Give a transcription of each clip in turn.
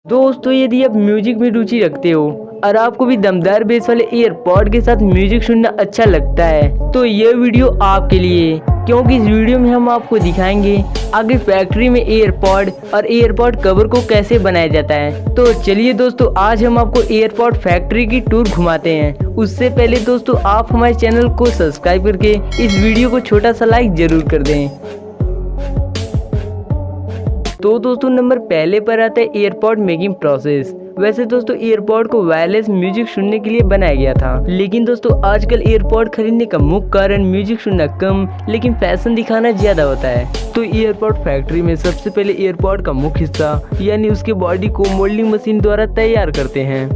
दोस्तों यदि आप म्यूजिक में रुचि रखते हो और आपको भी दमदार बेस वाले ईयरपॉड के साथ म्यूजिक सुनना अच्छा लगता है तो ये वीडियो आपके लिए है, क्योंकि इस वीडियो में हम आपको दिखाएंगे आगे फैक्ट्री में ईयरपॉड और ईयरपॉड कवर को कैसे बनाया जाता है। तो चलिए दोस्तों, आज हम आपको ईयरपॉड फैक्ट्री की टूर घुमाते हैं। उससे पहले दोस्तों, आप हमारे चैनल को सब्सक्राइब करके इस वीडियो को छोटा सा लाइक जरूर कर दें। तो दोस्तों, नंबर पहले पर आता है ईयरपॉड मेकिंग प्रोसेस। वैसे दोस्तों, ईयरपॉड को वायरलेस म्यूजिक सुनने के लिए बनाया गया था, लेकिन दोस्तों आजकल ईयरपॉड खरीदने का मुख्य कारण म्यूजिक सुनना कम लेकिन फैशन दिखाना ज्यादा होता है। तो ईयरपॉड फैक्ट्री में सबसे पहले ईयरपॉड का मुख्य हिस्सा यानी उसके बॉडी को मोल्डिंग मशीन द्वारा तैयार करते हैं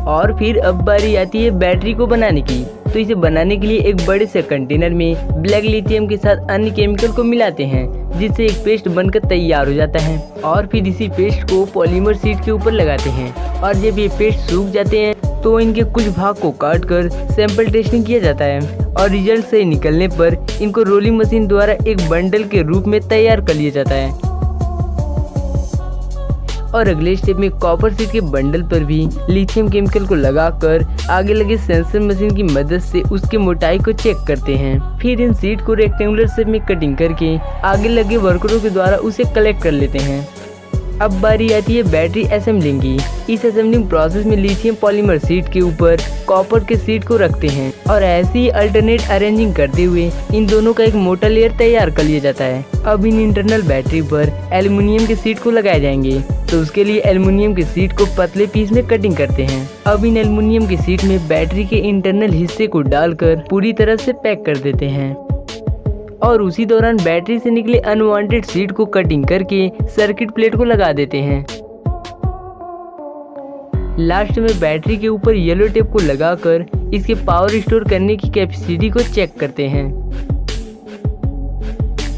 और फिर अब बारी आती है बैटरी को बनाने की। तो इसे बनाने के लिए एक बड़े से कंटेनर में ब्लैक लिथियम के साथ अन्य केमिकल को मिलाते हैं, जिससे एक पेस्ट बनकर तैयार हो जाता है और फिर इसी पेस्ट को पॉलीमर शीट के ऊपर लगाते हैं और जब ये पेस्ट सूख जाते हैं तो इनके कुछ भाग को काट कर सैंपल टेस्टिंग किया जाता है और रिजल्ट सही निकलने पर इनको रोलिंग मशीन द्वारा एक बंडल के रूप में तैयार कर लिया जाता है। और अगले स्टेप में कॉपर शीट के बंडल पर भी लिथियम केमिकल को लगाकर आगे लगे सेंसर मशीन की मदद से उसकी मोटाई को चेक करते हैं। फिर इन शीट को रेक्टेंगुलर शेप में कटिंग करके आगे लगे वर्करों के द्वारा उसे कलेक्ट कर लेते हैं। अब बारी आती है बैटरी असेंबलिंग की। इस असेंबलिंग प्रोसेस में लिथियम पॉलीमर शीट के ऊपर कॉपर के शीट को रखते हैं और ऐसे ही अल्टरनेट अरेंजिंग करते हुए इन दोनों का एक मोटा लेयर तैयार कर लिया जाता है। अब इन इंटरनल बैटरी पर एल्युमिनियम के शीट को लगाए जाएंगे, तो उसके लिए एल्युमिनियम के शीट को पतले पीस में कटिंग करते हैं। अब इन एल्युमिनियम के शीट में बैटरी के इंटरनल हिस्से को डालकर पूरी तरह से पैक कर देते हैं और उसी दौरान बैटरी से निकले अनवांटेड शीट को कटिंग करके सर्किट प्लेट को लगा देते हैं। लास्ट में बैटरी के ऊपर येलो टेप को लगाकर इसके पावर स्टोर करने की कैपेसिटी को चेक करते हैं।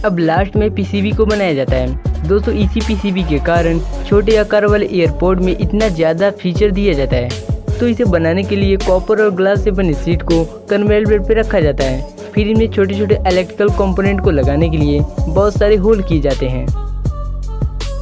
अब लास्ट में पीसीबी को बनाया जाता है। दोस्तों इसी पीसीबी के कारण छोटे आकार वाले ईयरपॉड में इतना ज़्यादा फीचर दिया जाता है। तो इसे बनाने के लिए कॉपर और ग्लास से बनी शीट को कन्वेयर बेल्ट पर रखा जाता है। फिर इनमें छोटे छोटे इलेक्ट्रिकल कंपोनेंट को लगाने के लिए बहुत सारे होल किए जाते हैं।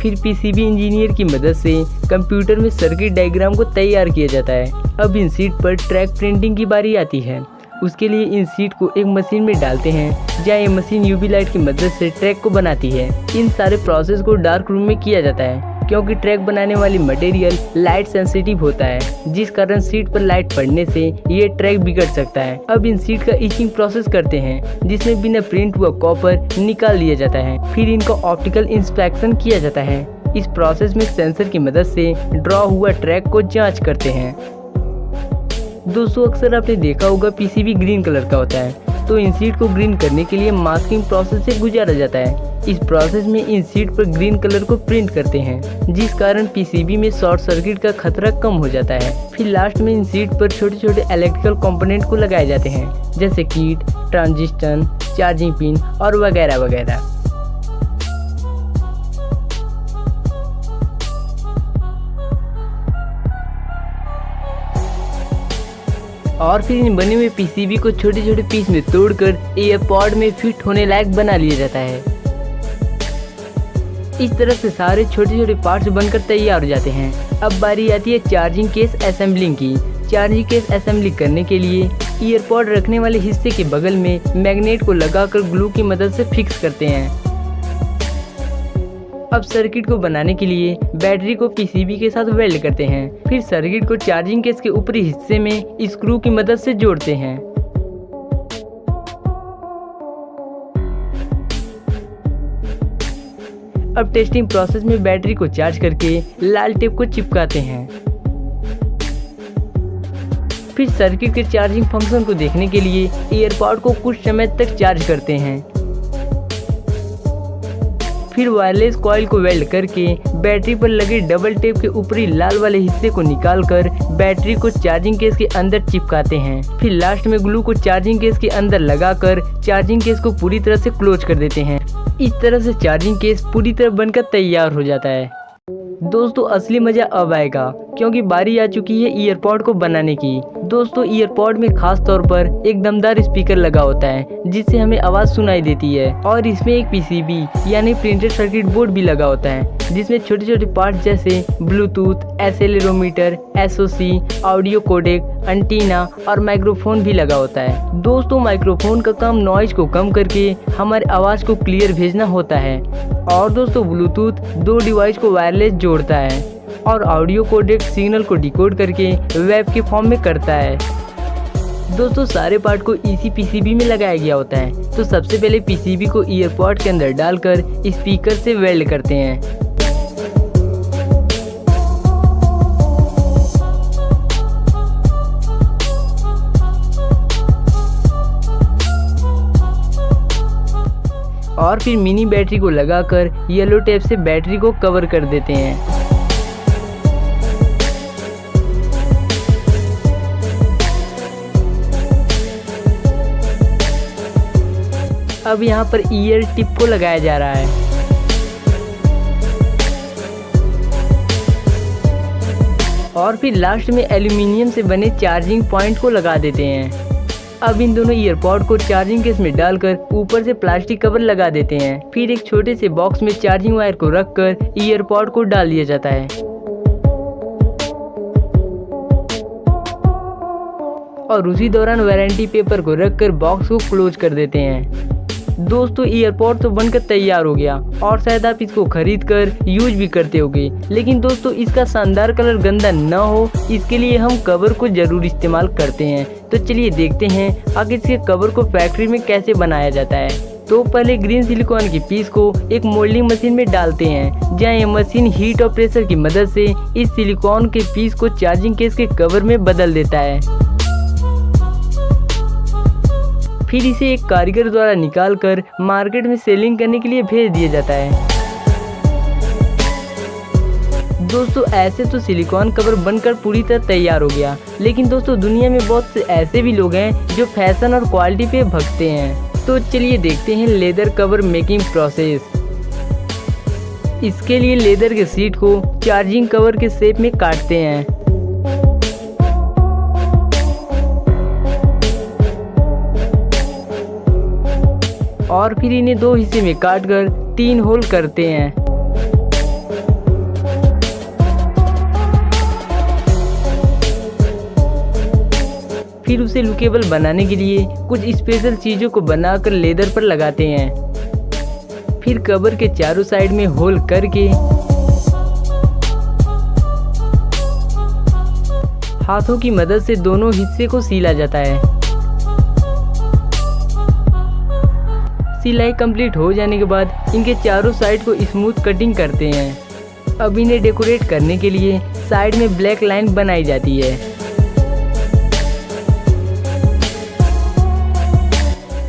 फिर पीसीबी इंजीनियर की मदद से कंप्यूटर में सर्किट डायग्राम को तैयार किया जाता है। अब इन शीट पर ट्रैक प्रिंटिंग की बारी आती है। उसके लिए इन शीट को एक मशीन में डालते हैं जहाँ ये मशीन यूवी लाइट की मदद से ट्रैक को बनाती है। इन सारे प्रोसेस को डार्क रूम में किया जाता है क्योंकि ट्रैक बनाने वाली मटेरियल लाइट सेंसिटिव होता है, जिस कारण शीट पर लाइट पड़ने से ये ट्रैक बिगड़ सकता है। अब इन शीट का इचिंग प्रोसेस करते हैं जिसमें बिना प्रिंट हुआ कॉपर निकाल लिया जाता है। फिर इनका ऑप्टिकल इंस्पेक्शन किया जाता है। इस प्रोसेस में सेंसर की मदद से ड्रॉ हुआ ट्रैक को जांच करते हैं। दोस्तों अक्सर आपने देखा होगा पीसीबी ग्रीन कलर का होता है, तो इन शीट को ग्रीन करने के लिए मास्किंग प्रोसेस से गुजारा जाता है। इस प्रोसेस में इन शीट पर ग्रीन कलर को प्रिंट करते हैं, जिस कारण पीसीबी में शॉर्ट सर्किट का खतरा कम हो जाता है। फिर लास्ट में इन शीट पर छोटे छोटे इलेक्ट्रिकल कंपोनेंट को लगाए जाते हैं, जैसे कीट, ट्रांजिस्टर, चार्जिंग पिन और वगैरह वगैरह। और फिर इन बने हुए पीसीबी को छोटे छोटे पीस में तोड़कर ईयरपॉड में फिट होने लायक बना लिया जाता है। इस तरह से सारे छोटे छोटे पार्ट्स बनकर तैयार हो जाते हैं। अब बारी आती है चार्जिंग केस असेंबलिंग की। चार्जिंग केस असेंबली करने के लिए ईयरपॉड रखने वाले हिस्से के बगल में मैग्नेट को लगाकर ग्लू की मदद से फिक्स करते हैं। अब सर्किट को बनाने के लिए बैटरी को पीसीबी के साथ वेल्ड करते हैं। फिर सर्किट को चार्जिंग केस के ऊपरी हिस्से में स्क्रू की मदद से जोड़ते हैं। अब टेस्टिंग प्रोसेस में बैटरी को चार्ज करके लाल टेप को चिपकाते हैं। फिर सर्किट के चार्जिंग फंक्शन को देखने के लिए ईयरपॉड को कुछ समय तक चार्ज करते हैं। फिर वायरलेस कॉइल को वेल्ड करके बैटरी पर लगे डबल टेप के ऊपरी लाल वाले हिस्से को निकालकर बैटरी को चार्जिंग केस के अंदर चिपकाते हैं। फिर लास्ट में ग्लू को चार्जिंग केस के अंदर लगाकर चार्जिंग केस को पूरी तरह से क्लोज कर देते हैं। इस तरह से चार्जिंग केस पूरी तरह बनकर तैयार हो जाता है। दोस्तों असली मजा अब आएगा क्योंकि बारी आ चुकी है ईयरपॉड को बनाने की। दोस्तों ईयरपॉड में खास तौर पर एक दमदार स्पीकर लगा होता है जिससे हमें आवाज सुनाई देती है और इसमें एक पीसीबी यानी प्रिंटेड सर्किट बोर्ड भी लगा होता है जिसमें छोटे छोटे पार्ट जैसे Bluetooth, accelerometer, SOC, audio codec, antenna और माइक्रोफोन भी लगा होता है। दोस्तों माइक्रोफोन का काम नॉइज को कम करके हमारे आवाज को क्लियर भेजना होता है और दोस्तों ब्लूटूथ दो डिवाइस को वायरलेस जोड़ता है और ऑडियो कोडेक सिग्नल को डिकोड करके वेब के फॉर्म में करता है। दोस्तों सारे पार्ट को इसी पीसीबी में लगाया गया होता है। तो सबसे पहले पीसीबी को ईयरपॉड के अंदर डालकर स्पीकर से वेल्ड करते हैं। और फिर मिनी बैटरी को लगाकर येलो टेप से बैटरी को कवर कर देते हैं। अब यहाँ पर ईयर टिप को लगाया जा रहा है। और फिर लास्ट में एल्यूमिनियम से बने चार्जिंग पॉइंट को लगा देते हैं। अब इन दोनों ईयरपॉड को चार्जिंग केस में डालकर ऊपर से प्लास्टिक कवर लगा देते हैं। फिर एक छोटे से बॉक्स में चार्जिंग वायर को रखकर ईयरपॉड को डाल दिया जाता है और उसी दौरान वारंटी पेपर को रखकर बॉक्स को क्लोज कर देते हैं। दोस्तों ईयरपॉड तो बनकर तैयार हो गया और शायद आप इसको खरीद कर यूज भी करते होगे, लेकिन दोस्तों इसका शानदार कलर गंदा न हो इसके लिए हम कवर को जरूर इस्तेमाल करते हैं। तो चलिए देखते हैं आगे इसके कवर को फैक्ट्री में कैसे बनाया जाता है। तो पहले ग्रीन सिलिकॉन की पीस को एक मोल्डिंग मशीन में डालते हैं जहाँ ये मशीन हीट और प्रेशर की मदद से इस सिलिकॉन के पीस को चार्जिंग केस के कवर में बदल देता है। फिर इसे एक कारीगर द्वारा निकालकर मार्केट में सेलिंग करने के लिए भेज दिया जाता है। दोस्तों ऐसे तो सिलिकॉन कवर बनकर पूरी तरह तैयार हो गया, लेकिन दोस्तों दुनिया में बहुत से ऐसे भी लोग हैं जो फैशन और क्वालिटी पे भगते हैं। तो चलिए देखते हैं लेदर कवर मेकिंग प्रोसेस। इसके लिए लेदर के शीट को चार्जिंग कवर के शेप में काटते हैं। और फिर इन्हें दो हिस्से में काटकर 3 होल करते हैं। फिर उसे लुकेबल बनाने के लिए कुछ स्पेशल चीजों को बनाकर लेदर पर लगाते हैं। फिर कवर के चारों साइड में होल करके हाथों की मदद से दोनों हिस्से को सीला जाता है। सिलाई कंप्लीट हो जाने के बाद इनके चारों साइड को स्मूथ कटिंग करते हैं। अब इन्हें डेकोरेट करने के लिए साइड में ब्लैक लाइन बनाई जाती है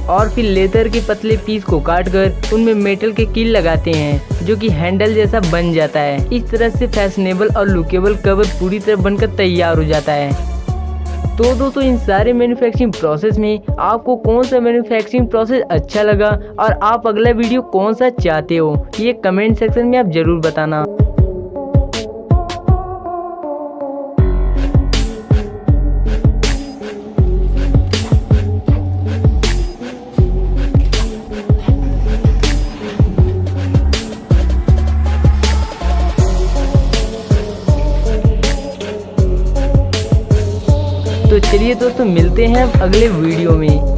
और फिर लेदर के पतले पीस को काटकर उनमें मेटल के कील लगाते हैं जो कि हैंडल जैसा बन जाता है। इस तरह से फैशनेबल और लुकेबल कवर पूरी तरह बनकर तैयार हो जाता है। तो दोस्तों इन सारे मैन्युफैक्चरिंग प्रोसेस में आपको कौन सा मैन्युफैक्चरिंग प्रोसेस अच्छा लगा और आप अगला वीडियो कौन सा चाहते हो ये कमेंट सेक्शन में आप जरूर बताना। तो चलिए दोस्तों मिलते हैं अगले वीडियो में।